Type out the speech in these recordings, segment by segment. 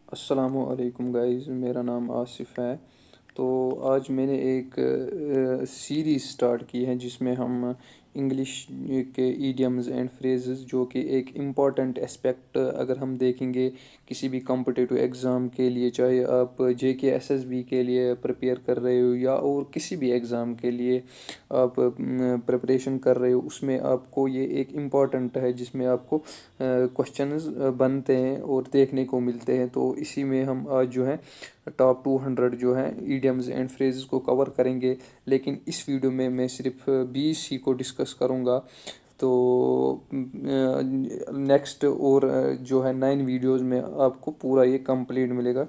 السلام علیکم گائز، میرا نام آصف ہے۔ تو آج میں نے ایک سیریز سٹارٹ کی ہے جس میں ہم انگلش کے ایڈیمز اینڈ فریزز، جو کہ ایک امپورٹنٹ اسپیکٹ اگر ہم دیکھیں گے کسی بھی کمپٹیٹیو ایگزام کے لیے، چاہے آپ JK SSB کے لیے پریپیئر کر رہے ہو یا اور کسی بھی ایگزام کے لیے آپ پریپریشن کر رہے ہو، اس میں آپ کو یہ ایک امپورٹنٹ ہے جس میں آپ کو کوشچنز بنتے ہیں اور دیکھنے کو ملتے ہیں۔ تو اسی میں ہم آج جو ہے ٹاپ 200 جو ہیں ایڈیمز اینڈ فریزز کو کور کریں گے، لیکن اس ویڈیو میں صرف 20 ہی کو ڈسکس کروں گا۔ تو نیکسٹ اور جو ہے 9 ویڈیوز میں آپ کو پورا یہ کمپلیٹ ملے گا،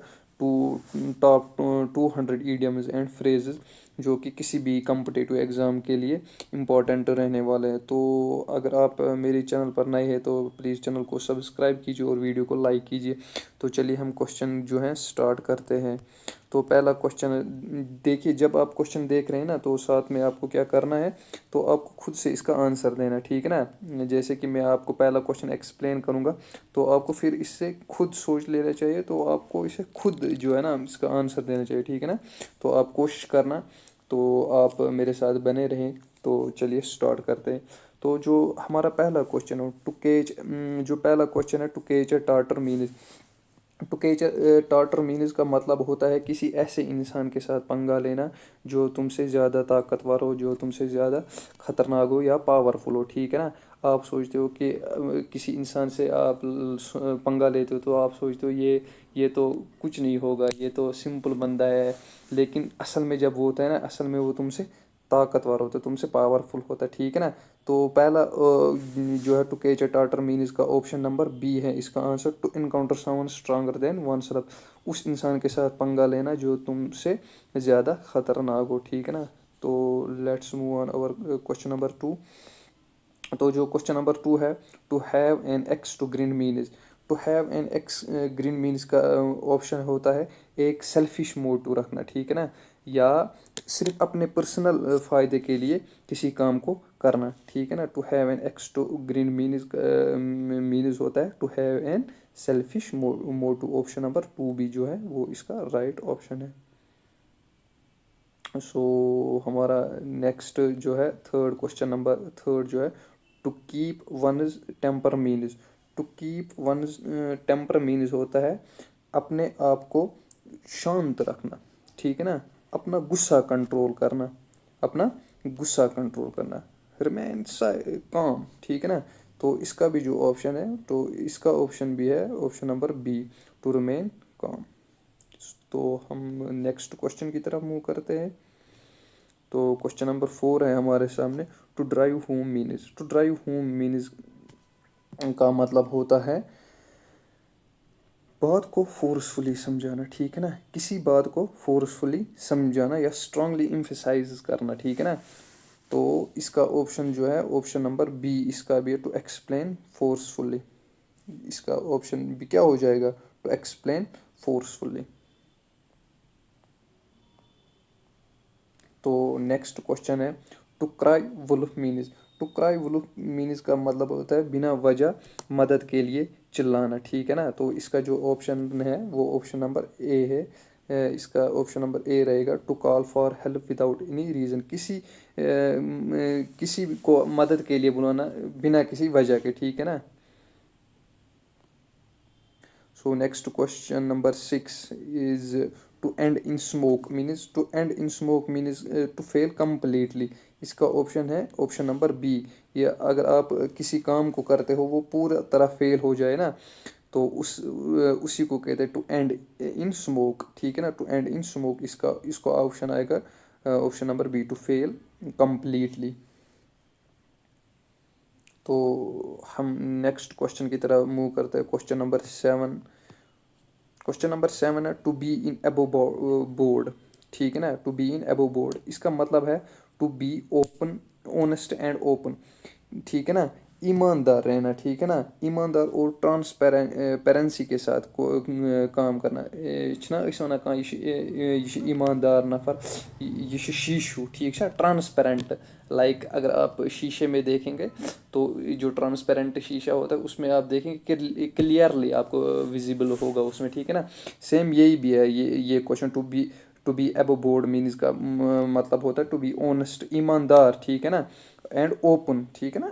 ٹاپ 200 ایڈیمز اینڈ فریزز جو کہ کسی بھی کمپٹیٹیو ایگزام کے لیے امپورٹنٹ رہنے والے ہیں۔ تو اگر آپ میری چینل پر نئے ہیں تو پلیز چینل کو سبسکرائب کیجیے اور ویڈیو کو لائک کیجیے۔ تو چلیے ہم کوشچن جو ہیں سٹارٹ کرتے ہیں۔ تو پہلا کوشچن دیکھیے، جب آپ کوشچن دیکھ رہے ہیں نا تو ساتھ میں آپ کو کیا کرنا ہے، تو آپ کو خود سے اس کا آنسر دینا، ٹھیک ہے نا۔ جیسے کہ میں آپ کو پہلا کوشچن ایکسپلین کروں گا تو آپ کو پھر اس سے خود سوچ لینا چاہیے، تو آپ کو اسے خود جو ہے نا اس کا آنسر دینا چاہیے، ٹھیک ہے نا۔ تو آپ کوشش کرنا، تو آپ میرے ساتھ بنے رہیں۔ تو چلیے سٹارٹ کرتے ہیں۔ تو جو ہمارا پہلا کوشچن ہو ٹو کیچ، جو پہلا کوشچن ہے to catch a Tartar means, to catch a Tartar means کا مطلب ہوتا ہے کسی ایسے انسان کے ساتھ پنگا لینا جو تم سے زیادہ طاقتور ہو، جو تم سے زیادہ خطرناک ہو یا پاورفل ہو، ٹھیک ہے نا۔ آپ سوچتے ہو کہ کسی انسان سے آپ پنگا لیتے ہو تو آپ سوچتے ہو یہ تو کچھ نہیں ہوگا، یہ تو سمپل بندہ ہے، لیکن اصل میں جب وہ ہوتا ہے نا، اصل میں وہ تم سے طاقتور ہوتا ہے، تم سے پاورفل ہوتا ہے، ٹھیک ہے نا۔ تو پہلا جو ہے to catch a Tartar means کا آپشن نمبر بی ہے اس کا answer, to encounter Samoon stronger then one self, اس انسان کے ساتھ پنگا لینا جو تم سے زیادہ خطرناک ہو، ٹھیک ہے نا۔ تو let's move on over question number 2۔ تو جو کوشچن نمبر 2 ہے، to have an axe to grind means, to have an axe grind means کا آپشن ہوتا ہے ایک سیلفش موٹو رکھنا، ٹھیک ہے نا، یا صرف اپنے پرسنل فائدے کے لیے کسی کام کو کرنا، ٹھیک ہے نا۔ To have an axe to grind means ہوتا ہے to have an selfish motive, option number 2 بھی جو ہے وہ اس کا رائٹ آپشن ہے۔ سو ہمارا نیکسٹ جو ہے تھرڈ کوشچن نمبر تھرڈ جو ہے to keep ones temper means, to keep ones temper means ہوتا ہے اپنے آپ کو شانت رکھنا، ٹھیک ہے نا، اپنا غصہ کنٹرول کرنا، اپنا غصہ کنٹرول کرنا، ریمین کام، ٹھیک ہے نا۔ تو اس کا بھی جو آپشن ہے، تو اس کا آپشن بھی ہے option number B, to remain calm. تو ہم نیکسٹ کوشچن کی طرف موو کرتے ہیں۔ تو کوشچن نمبر 4 ہے ہمارے سامنے، to drive home means, to drive home means کا مطلب ہوتا ہے بات کو فورسفلی سمجھانا، ٹھیک ہے نا، کسی بات کو فورسفلی سمجھانا یا اسٹرانگلی ایمفیسائز کرنا، ٹھیک ہے نا۔ تو اس کا آپشن جو ہے آپشن نمبر بی، اس کا بھی ہے ٹو ایکسپلین فورسفلی، اس کا آپشن بھی کیا ہو جائے گا، ٹو ایکسپلین فورسفلی۔ تو نیکسٹ کوشچن ہے to cry wolf means, to cry wolf means کا مطلب ہوتا ہے بنا وجہ مدد کے لیے چلانا، ٹھیک ہے نا۔ تو اس کا جو آپشن ہے وہ آپشن نمبر اے ہے، اس کا آپشن نمبر اے رہے گا، to call for help without any reason, کسی کو مدد کے لیے بلانا بنا کسی وجہ کے، ٹھیک ہے نا۔ So next question number 6 is to end in smoke means, to end in smoke means to fail completely, اس کا آپشن ہے آپشن نمبر بی، یہ اگر آپ کسی کام کو کرتے ہو وہ پورا طرح فیل ہو جائے نا، تو اسی کو کہتے ہیں ٹو اینڈ ان اسموک، ٹھیک ہے نا، ٹو اینڈ ان اسموک، اس کو آپشن آئے گا option number B, to fail completely. تو ہم نیکسٹ کوشچن کی طرف موو کرتے ہیں، کوشچن نمبر 7۔ کوشچن نمبر 7 ہے to be in above board, ٹھیک ہے نا، to be in above board, اس کا مطلب ہے to be open, honest and open, ٹھیک ہے نا۔ ایماندار رہنا, ٹھیک ہے نا, ایماندار اور ٹرانسپیرنسی کے ساتھ کام کرنا. چھنا أسۍ وَنان کانٛہہ یہِ چھِ ایماندار نفر, یہ شیشو, ٹھیک ہے, ٹرانسپیرنٹ. لائک اگر آپ شیشے میں دیکھیں گے تو جو ٹرانسپیرنٹ شیشہ ہوتا ہے اس میں آپ دیکھیں گے کہ کلیئرلی آپ کو ویزیبل ہوگا اس میں, ٹھیک ہے نا. سیم یہی بھی ہے یہ question, to be above board means کا مطلب ہوتا ہے ٹو بی اونسٹ, ایماندار, ٹھیک ہے نا, اینڈ اوپن, ٹھیک ہے نا.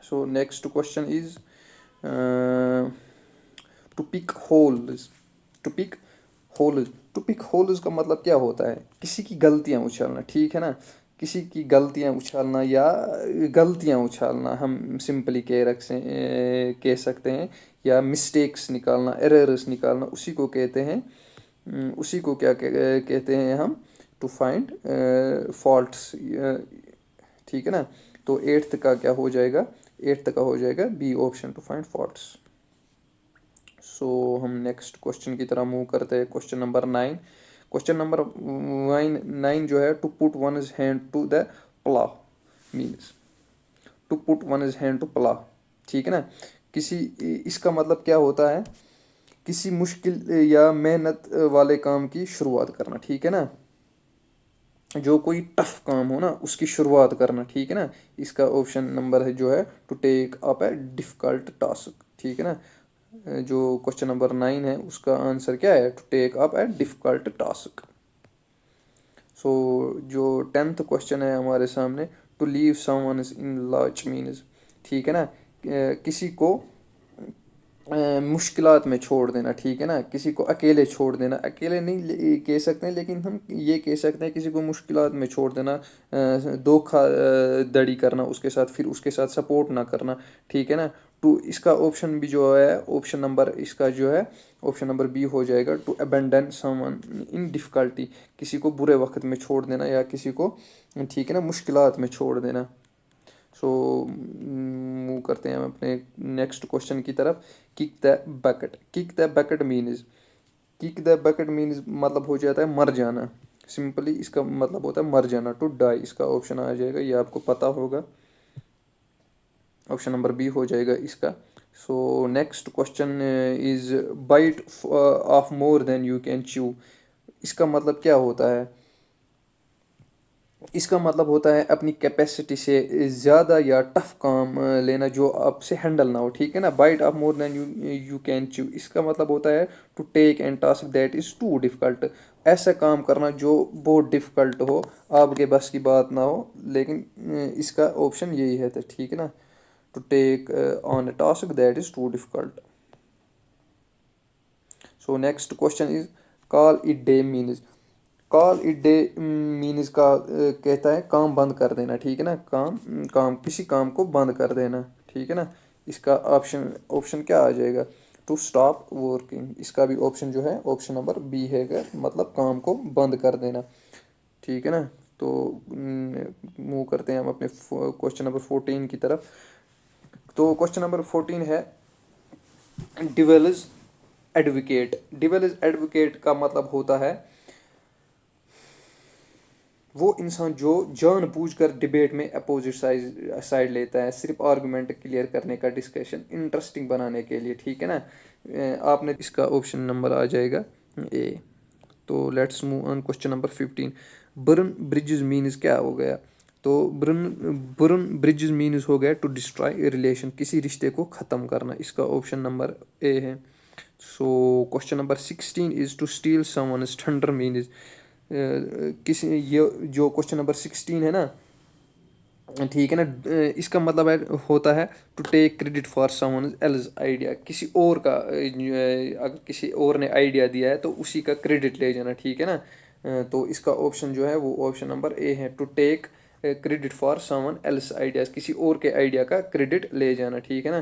So next question is to pick holes. To pick holes کا مطلب کیا ہوتا ہے؟ کسی کی غلطیاں اچھالنا, ٹھیک ہے نا, کسی کی غلطیاں اچھالنا یا غلطیاں اچھالنا ہم سمپلی کہہ سکتے ہیں, یا مسٹیکس نکالنا, ایررز نکالنا, اسی کو کہتے ہیں, اسی کو کیا کہتے ہیں ہم, ٹو فائنڈ فالٹس, ٹھیک ہے نا. تو 8th کا کیا ہو جائے گا, 8th کا ہو جائے گا B option, to find faults. So ہم نیکسٹ کوشچن کی طرح موو کرتے ہیں. Question number 9. کوشچن نمبر 9 جو ہے, to put one's hand to the plough means, to put one's hand to plough, ٹھیک ہے نا. اس کا مطلب کیا ہوتا ہے؟ کسی مشکل یا محنت والے کام کی شروعات کرنا, ٹھیک ہے نا. جو کوئی ٹف کام ہو نا اس کی شروعات کرنا, ٹھیک ہے نا. اس کا آپشن نمبر ہے جو ہے to take up a difficult task, ٹھیک ہے نا. جو کوشچن نمبر 9 ہے اس کا آنسر کیا ہے, to take up a difficult task. So جو 10th کوشچن ہے ہمارے سامنے, to leave some ones in lurch means, ٹھیک ہے نا, کسی کو مشکلات میں چھوڑ دینا, ٹھیک ہے نا, کسی کو اکیلے چھوڑ دینا. اکیلے نہیں کہہ سکتے ہیں لیکن ہم یہ کہہ سکتے ہیں کسی کو مشکلات میں چھوڑ دینا, دھوکہ دڑی کرنا اس کے ساتھ, پھر اس کے ساتھ سپورٹ نہ کرنا, ٹھیک ہے نا. اس کا آپشن بھی جو ہے, آپشن نمبر اس کا جو ہے آپشن نمبر بی ہو جائے گا, to abandon some one in difficulty, کسی کو برے وقت میں چھوڑ دینا یا کسی کو, ٹھیک ہے نا, مشکلات میں چھوڑ دینا. سو موو کرتے ہیں ہم اپنے نیکسٹ کوشچن کی طرف. کک دا بکٹ. کک دا بکٹ مینز, کک دا بکٹ مینز مطلب ہو جاتا ہے مر جانا. سمپلی اس کا مطلب ہوتا ہے مر جانا, ٹو ڈائی. اس کا آپشن آ جائے گا, یہ آپ کو پتہ ہوگا, آپشن نمبر بی ہو جائے گا اس کا. So next question is bite off more than you can chew. اس کا مطلب کیا ہوتا ہے؟ اس کا مطلب ہوتا ہے اپنی کیپیسٹی سے زیادہ یا ٹف کام لینا جو آپ سے ہینڈل نہ ہو, ٹھیک ہے نا. Bite off more than you can chew, اس کا مطلب ہوتا ہے to take and task that is too difficult. ایسا کام کرنا جو بہت ڈیفیکلٹ ہو, آپ کے بس کی بات نہ ہو, لیکن اس کا آپشن یہی ہے, ٹھیک ہے نا, to take on a task that is too difficult. So next question is call it day means. Call it day means کا کہتا ہے کام بند کر دینا, ٹھیک ہے نا, کسی کام کو بند کر دینا, ٹھیک ہے نا. اس کا آپشن کیا آ جائے گا, ٹو اسٹاپ ورکنگ. اس کا بھی آپشن جو ہے آپشن نمبر بی ہے گا, مطلب کام کو بند کر دینا, ٹھیک ہے نا. تو موو کرتے ہیں ہم اپنے کوشچن نمبر 14 کی طرف. تو کوشچن نمبر 14 ہے ڈیولز ایڈوکیٹ. ڈیولز ایڈوکیٹ کا مطلب ہوتا ہے وہ انسان جو جان بوجھ کر ڈبیٹ میں اپوزٹ سائڈ لیتا ہے, صرف آرگومنٹ کلیئر کرنے کا, ڈسکشن انٹرسٹنگ بنانے کے لیے, ٹھیک ہے نا. آپ نے اس کا آپشن نمبر آ جائے گا اے. تو let's move on question number 15. Burn bridges means کیا ہو گیا؟ تو برن برجز مینز ہو گیا ٹو ڈسٹرائے ریلیشن, کسی رشتے کو ختم کرنا. اس کا آپشن نمبر اے ہے. So question number 16 is to steal some one's thunder means. یہ جو کوشچن نمبر 16 ہے نا, ٹھیک ہے نا, اس کا مطلب ہوتا ہے to take credit for someone's else idea. کسی اور کا, اگر کسی اور نے آئیڈیا دیا ہے تو اسی کا کریڈٹ لے جانا, ٹھیک ہے نا. تو اس کا آپشن جو ہے وہ آپشن نمبر اے ہے, to take credit for someone else ideas. کسی اور کے آئیڈیا کا کریڈٹ لے جانا, ٹھیک ہے نا.